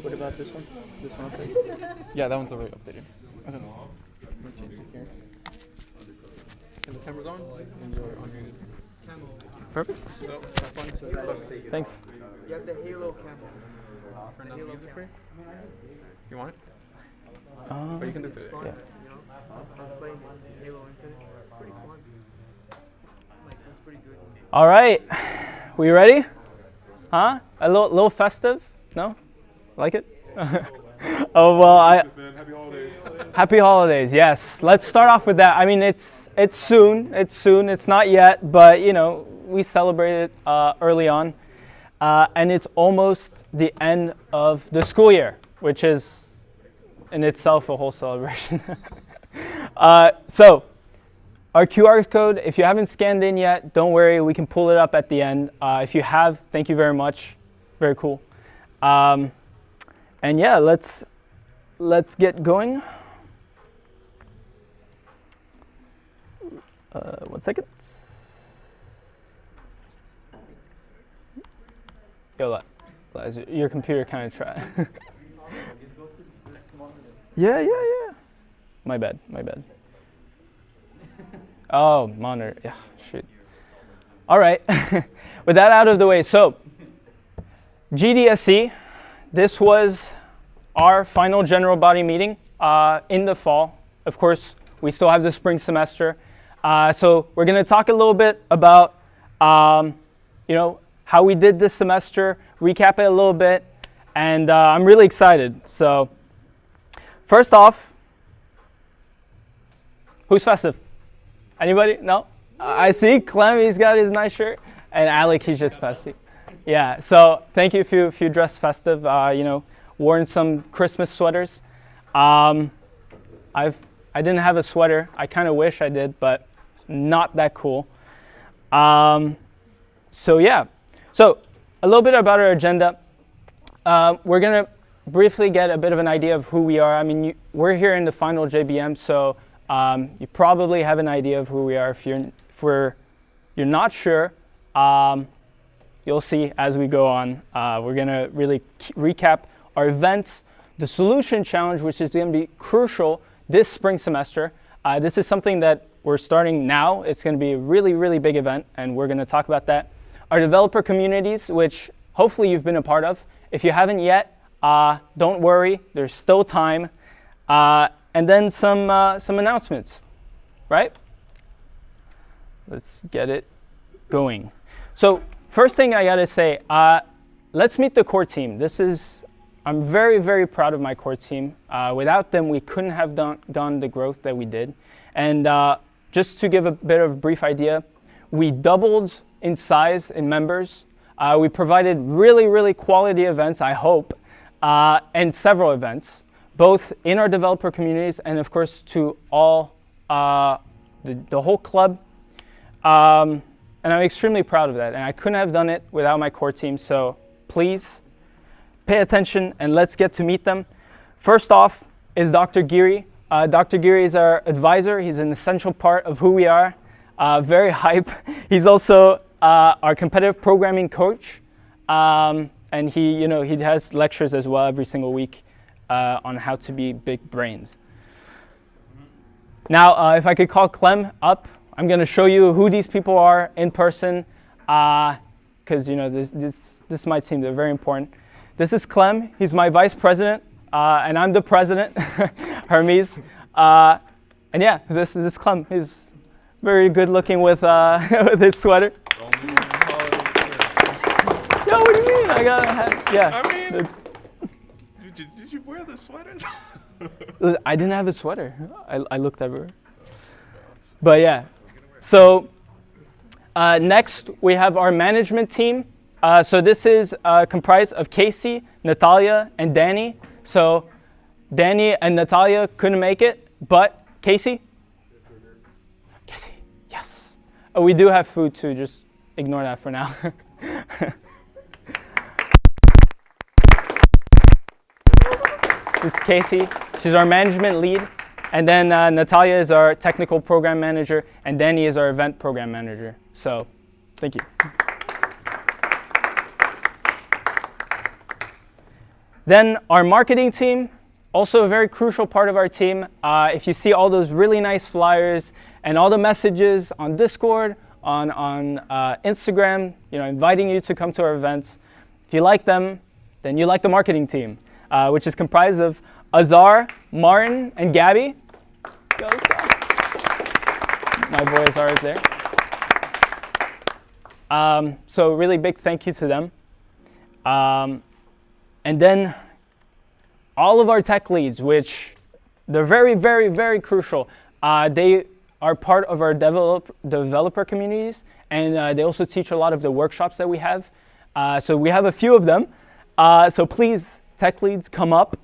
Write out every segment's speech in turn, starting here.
What about this one? This one updated? Yeah, that one's already updated. Okay. And the camera's on? And you're on your camera. Perfect. Thanks. You have the Halo camera. Turn on music for you? You want it? Or you can do it. Yeah. I'm playing Halo Infinite. Pretty fun. Like, that's pretty good. All right. We ready? Huh? A little festive? No? Like it? Oh well, Happy holidays. Happy holidays. Yes. Let's start off with that. I mean, it's soon. It's soon. It's not yet, but you know, we celebrated early on, and it's almost the end of the school year, which is in itself a whole celebration. So, our QR code. If you haven't scanned in yet, don't worry. We can pull it up at the end. If you have, thank you very much. Very cool. And yeah, let's get going. 1 second. Yo, your computer kind of try. Yeah. My bad. Oh, monitor. Yeah, shoot. All right. With that out of the way, so GDSC. This was our final general body meeting in the fall. Of course, we still have the spring semester. So we're going to talk a little bit about, how we did this semester, recap it a little bit, and I'm really excited. So first off, who's festive? Anybody? No? I see Clem, he's got his nice shirt, and Alec, he's just festive. Yeah, so thank you if you dressed festive, worn some Christmas sweaters. I didn't have a sweater. I kind of wish I did, but not that cool. So yeah, so a little bit about our agenda. We're gonna briefly get a bit of an idea of who we are. I mean, we're here in the final JBM, so you probably have an idea of who we are. If you're not sure, you'll see as we go on. We're going to really recap our events, the solution challenge, which is going to be crucial this spring semester. This is something that we're starting now. It's going to be a really, really big event, and we're going to talk about that. Our developer communities, which hopefully you've been a part of. If you haven't yet, don't worry. There's still time. And then some announcements, right? Let's get it going. So first thing I gotta say, let's meet the core team. I'm very, very proud of my core team. Without them, we couldn't have done the growth that we did. And just to give a bit of a brief idea, we doubled in size in members. We provided really, really quality events, I hope, and several events, both in our developer communities and of course to all, the whole club. And I'm extremely proud of that. And I couldn't have done it without my core team. So please pay attention and let's get to meet them. First off is Dr. Giri. Dr. Giri is our advisor. He's an essential part of who we are. Very hype. He's also our competitive programming coach. And he has lectures as well every single week on how to be big brains. Now, if I could call Clem up, I'm going to show you who these people are in person, because this is my team. They're very important. This is Clem. He's my vice president, and I'm the president, Hermes. And yeah, this is Clem. He's very good looking with with his sweater. Yo, what do you mean? I got a hat. Yeah. I mean, did you wear the sweater? I didn't have a sweater. I looked everywhere. But yeah. So next we have our management team. So this is comprised of Casey, Natalia, and Danny. So Danny and Natalia couldn't make it, but Casey? Casey, yes. Oh, we do have food too, just ignore that for now. This is Casey. She's our management lead. And then Natalia is our technical program manager, and Danny is our event program manager. So, thank you. Then our marketing team, also a very crucial part of our team. If you see all those really nice flyers and all the messages on Discord, on Instagram, inviting you to come to our events, if you like them, then you like the marketing team, which is comprised of Azar, Martin, and Gabby. Go, let's go. My boy Azar is there. So really big thank you to them. And then all of our tech leads, which they're very, very, very crucial. They are part of our developer communities, and they also teach a lot of the workshops that we have. So we have a few of them. So please, tech leads, come up.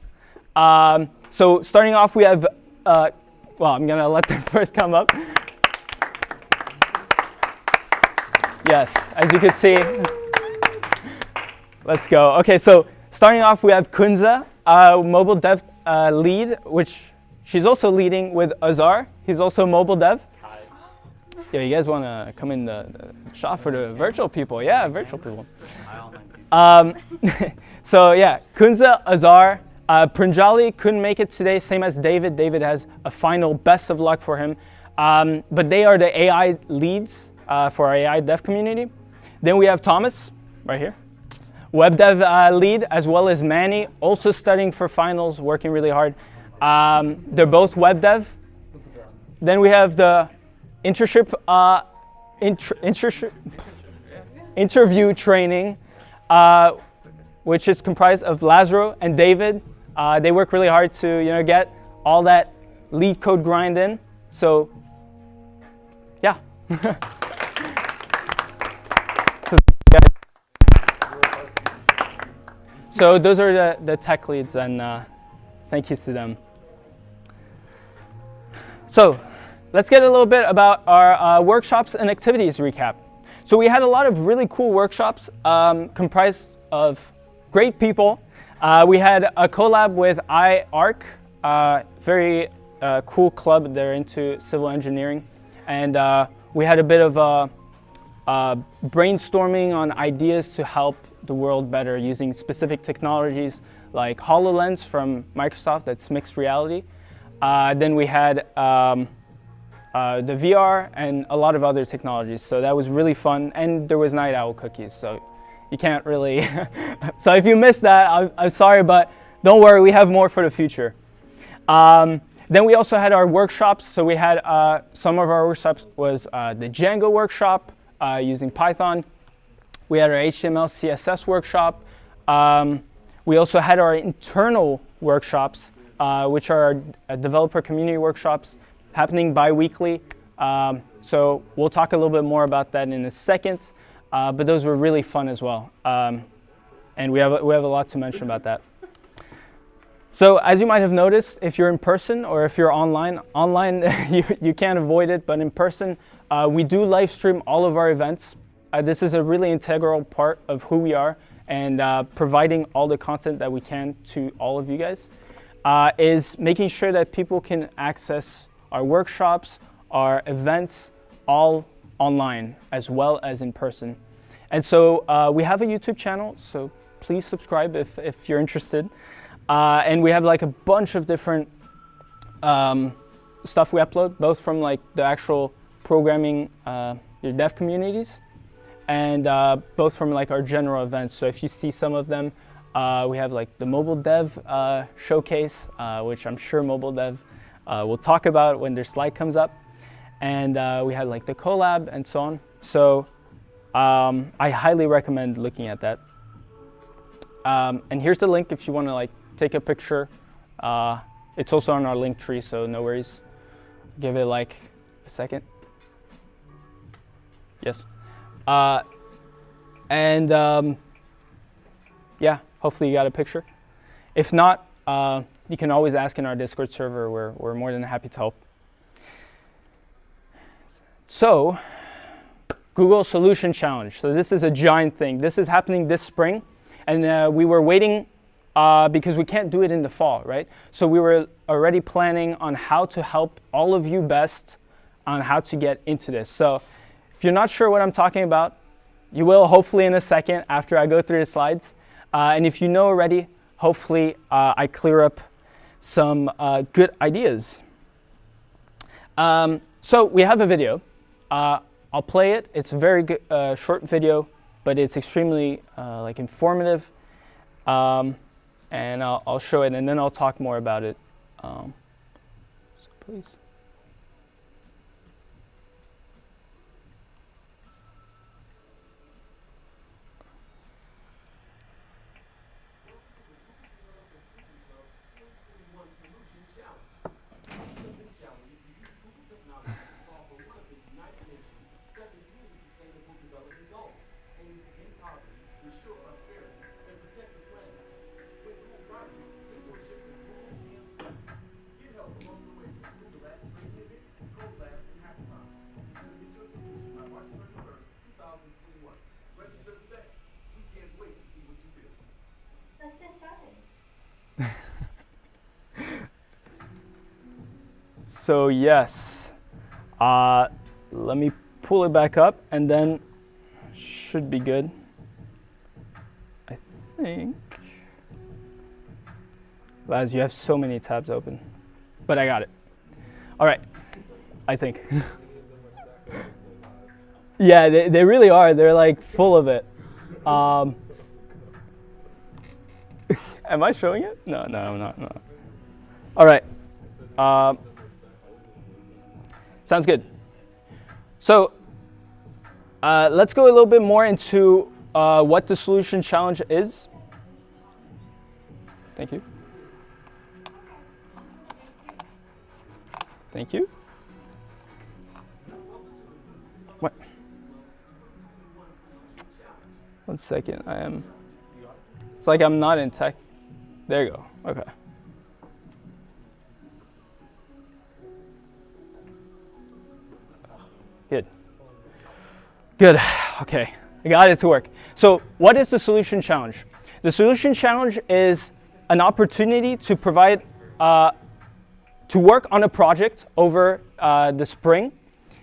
So starting off, we have, well, I'm gonna let them first come up. Yes, as you can see. Let's go. Okay, so starting off, we have Kunza, mobile dev lead, which she's also leading with Azar. He's also mobile dev. Hi. Yeah, you guys want to come in the shop for the virtual people? Yeah, virtual people. So yeah, Kunza, Azar, Pranjali couldn't make it today, same as David. David has a final, best of luck for him. But they are the AI leads for our AI dev community. Then we have Thomas, right here. Web dev lead, as well as Manny, also studying for finals, working really hard. They're both web dev. Then we have the interview training, which is comprised of Lazaro and David. They work really hard to get all that lead code grind in. So yeah. So those are the tech leads, and thank you to them. So let's get a little bit about our workshops and activities recap. So we had a lot of really cool workshops comprised of great people. We had a collab with iArc, very cool club. They're into civil engineering. And we had a bit of brainstorming on ideas to help the world better using specific technologies like HoloLens from Microsoft, that's mixed reality. Then we had the VR and a lot of other technologies. So that was really fun. And there was Night Owl cookies, so you can't really. So if you missed that, I'm sorry, but don't worry, we have more for the future. Then we also had our workshops. So we had some of our workshops was the Django workshop using Python. We had our HTML, CSS workshop. We also had our internal workshops, which are our developer community workshops happening bi-weekly. So we'll talk a little bit more about that in a second. But those were really fun as well. And we have a lot to mention about that. So as you might have noticed, if you're in person or if you're online you can't avoid it, but in person, we do live stream all of our events. This is a really integral part of who we are, and providing all the content that we can to all of you guys is making sure that people can access our workshops, our events, all online as well as in person. And so we have a YouTube channel, so please subscribe if you're interested. And we have like a bunch of different stuff we upload, both from like the actual programming, your dev communities, and both from like our general events. So if you see some of them, we have like the mobile dev showcase, which I'm sure mobile dev will talk about when their slide comes up. And we had like the collab and so on. So I highly recommend looking at that. And here's the link if you want to like take a picture. It's also on our link tree, so no worries. Give it like a second. Yes. Yeah, hopefully you got a picture. If not, you can always ask in our Discord server. We're more than happy to help. So, Google Solution Challenge. So this is a giant thing. This is happening this spring. And we were waiting because we can't do it in the fall, right? So we were already planning on how to help all of you best on how to get into this. So if you're not sure what I'm talking about, you will hopefully in a second after I go through the slides. And if you know already, hopefully I clear up some good ideas. So we have a video. I'll play it. It's a very good, short video, but it's extremely informative. And I'll show it, and then I'll talk more about it. So please. So yes, let me pull it back up, and then should be good. I think. Laz, you have so many tabs open, but I got it. All right, I think. Yeah, they really are. They're like full of it. Am I showing it? No, I'm not. No. All right. Sounds good. So let's go a little bit more into what the solution challenge is. Thank you. Thank you. What? 1 second. It's like I'm not in tech. There you go. Okay. Good. Okay, I got it to work. So what is the solution challenge? The solution challenge is an opportunity to provide, to work on a project over the spring.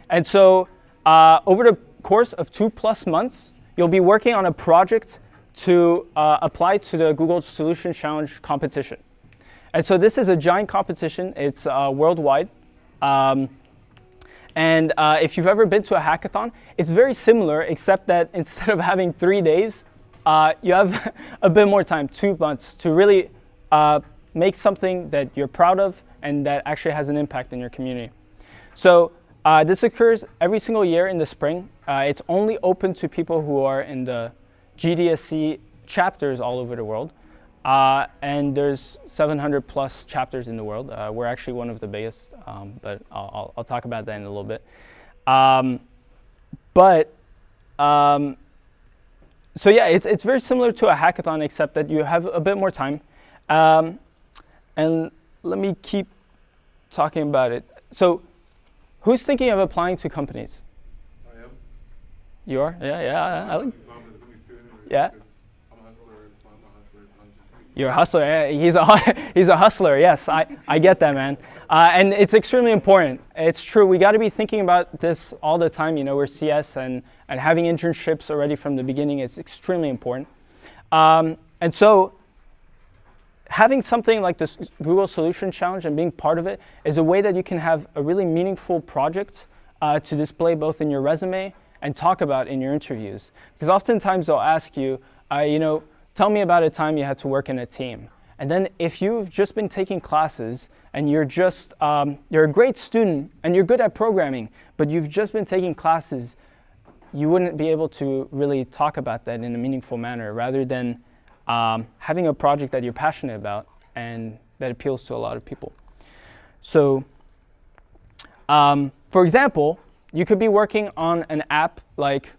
And so over the course of 2+ months, you'll be working on a project to apply to the Google Solution Challenge competition. And so this is a giant competition. It's worldwide. And if you've ever been to a hackathon, it's very similar, except that instead of having 3 days, you have a bit more time, 2 months, to really make something that you're proud of and that actually has an impact in your community. So this occurs every single year in the spring. It's only open to people who are in the GDSC chapters all over the world. And there's 700+ chapters in the world. We're actually one of the biggest, but I'll talk about that in a little bit. So yeah, it's very similar to a hackathon, except that you have a bit more time. And let me keep talking about it. So who's thinking of applying to companies? I am. You are? Yeah. Yeah. You're a hustler. Yeah, he's a hustler. Yes, I get that, man. And it's extremely important. It's true. We got to be thinking about this all the time. You know, we're CS, and having internships already from the beginning is extremely important. And so having something like this Google Solution Challenge and being part of it is a way that you can have a really meaningful project to display both in your resume and talk about in your interviews. Because oftentimes they'll ask you, tell me about a time you had to work in a team. And then if you've just been taking classes and you're a great student and you're good at programming, but you've just been taking classes, you wouldn't be able to really talk about that in a meaningful manner, rather than having a project that you're passionate about and that appeals to a lot of people. So, for example, you could be working on an app like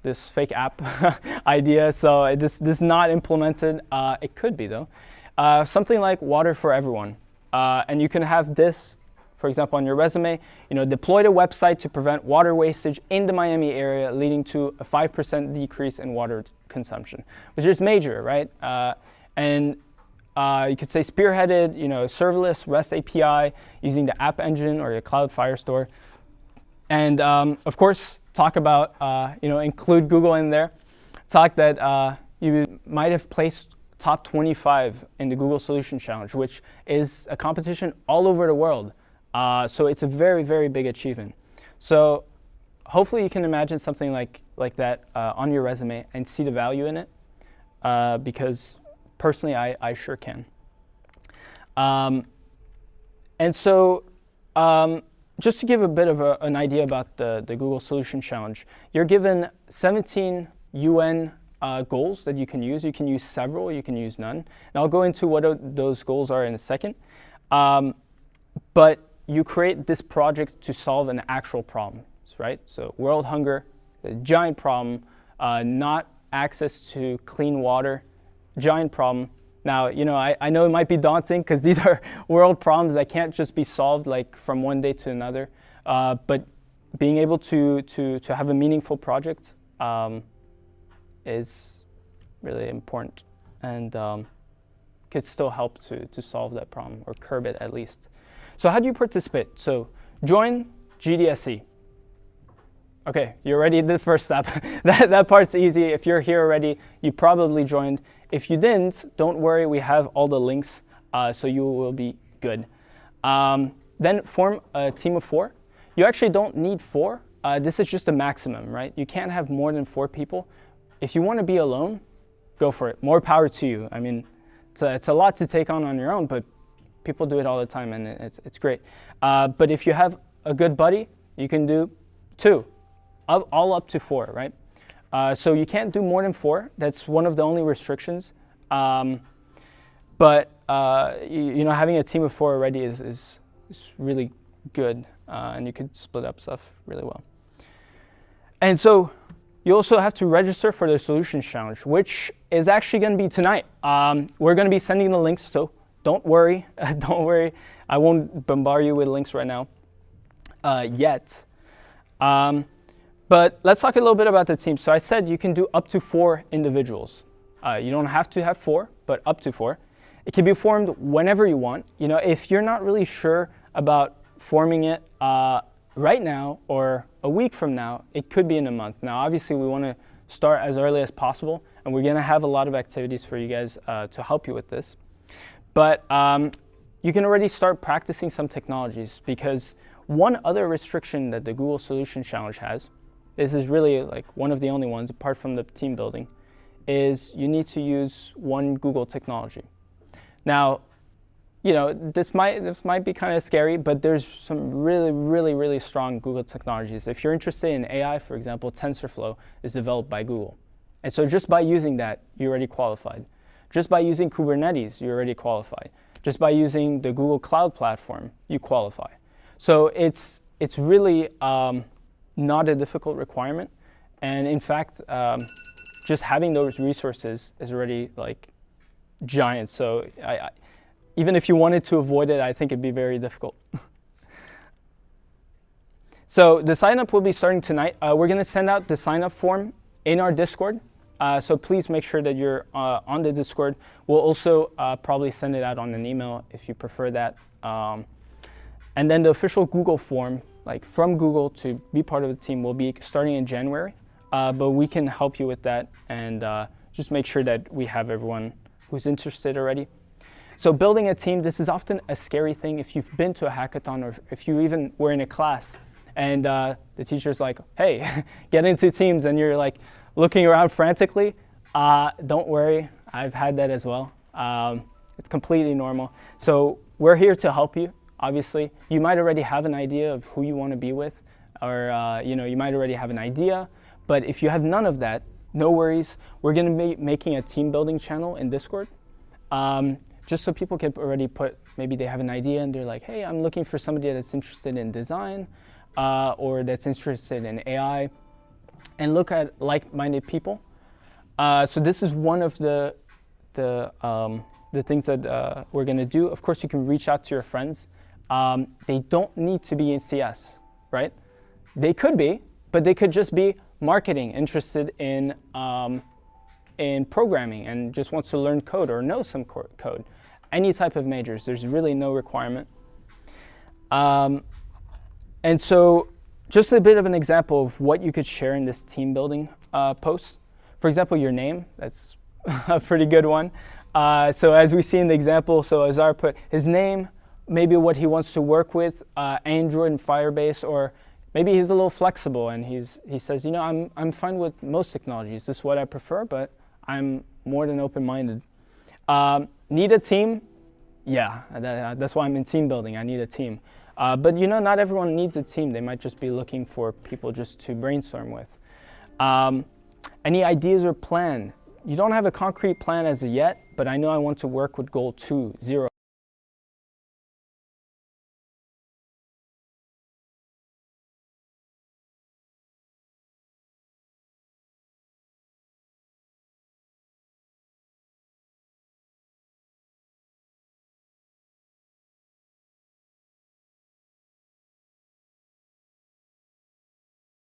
this fake app idea. So this is not implemented. It could be though. Something like Water for Everyone. And you can have this, for example, on your resume, deployed a website to prevent water wastage in the Miami area, leading to a 5% decrease in water consumption, which is major, right? And you could say spearheaded, serverless REST API using the App Engine or the Cloud Firestore. And of course, talk about, include Google in there. Talk that you might have placed top 25 in the Google Solution Challenge, which is a competition all over the world. So it's a very, very big achievement. So hopefully you can imagine something like that on your resume and see the value in it, because personally I sure can. And so just to give a bit of an idea about the Google Solution Challenge, you're given 17 UN goals that you can use. You can use several, you can use none. And I'll go into what those goals are in a second. But you create this project to solve an actual problem, right? So world hunger, a giant problem, not access to clean water, giant problem. Now, I know it might be daunting because these are world problems that can't just be solved like from one day to another. But being able to have a meaningful project is really important, and could still help to solve that problem or curb it at least. So how do you participate? So join GDSC. Okay, you already did the first step. that part's easy. If you're here already, you probably joined. If you didn't, don't worry, we have all the links, so you will be good. Then form a team of 4. You actually don't need 4. This is just a maximum, right? You can't have more than 4 people. If you want to be alone, go for it. More power to you. I mean, it's a lot to take on your own, but people do it all the time, and it's great. But if you have a good buddy, you can do 2, all up to 4, right? So you can't do more than 4. That's one of the only restrictions. But having a team of 4 already is really good, and you could split up stuff really well. And so you also have to register for the Solutions Challenge, which is actually going to be tonight. We're going to be sending the links, so don't worry. Don't worry. I won't bombard you with links right now yet. But let's talk a little bit about the team. So I said you can do up to 4 individuals. You don't have to have 4, but up to 4. It can be formed whenever you want. If you're not really sure about forming it right now or a week from now, it could be in a month. Now, obviously, we want to start as early as possible, and we're going to have a lot of activities for you guys to help you with this. But you can already start practicing some technologies, because one other restriction that the Google Solution Challenge has, this is really like one of the only ones apart from the team building, is you need to use one Google technology. Now, this might be kind of scary, but there's some really, really, really strong Google technologies. If you're interested in AI, for example, TensorFlow is developed by Google. And so just by using that, you're already qualified. Just by using Kubernetes, you're already qualified. Just by using the Google Cloud Platform, you qualify. So it's really not a difficult requirement. And in fact, just having those resources is already like giant. So even if you wanted to avoid it, I think it'd be very difficult. So the sign up will be starting tonight. We're going to send out the sign up form in our Discord. So please make sure that you're on the Discord. We'll also probably send it out on an email if you prefer that. And then the official Google form, like from Google to be part of the team, will be starting in January. But we can help you with that, and just make sure that we have everyone who's interested already. So building a team, this is often a scary thing. If you've been to a hackathon, or if you even were in a class and the teacher's like, hey, get into teams, and you're like looking around frantically, don't worry, I've had that as well. It's completely normal. So we're here to help you, obviously. You might already have an idea of who you want to be with, or you might already have an idea, but if you have none of that, no worries. We're going to be making a team building channel in Discord. Just so people can already put, maybe they have an idea and they're like, hey, I'm looking for somebody that's interested in design or that's interested in AI, and look at like-minded people. So this is one of the things that we're going to do. Of course, you can reach out to your friends. They don't need to be in CS, right? They could be, but they could just be marketing, interested in programming and just wants to learn code or know some code. Any type of majors, there's really no requirement. And so just a bit of an example of what you could share in this team building post. For example, your name, that's a pretty good one. So as we see in the example, so Azar put his name, maybe what he wants to work with, Android and Firebase, or maybe he's a little flexible and he says, you know, I'm fine with most technologies. This is what I prefer, but I'm more than open-minded. Need a team? Yeah, that's why I'm in team building. I need a team. But you know, not everyone needs a team. They might just be looking for people just to brainstorm with. Any ideas or plan? You don't have a concrete plan as of yet, but I know I want to work with goal 2, 0.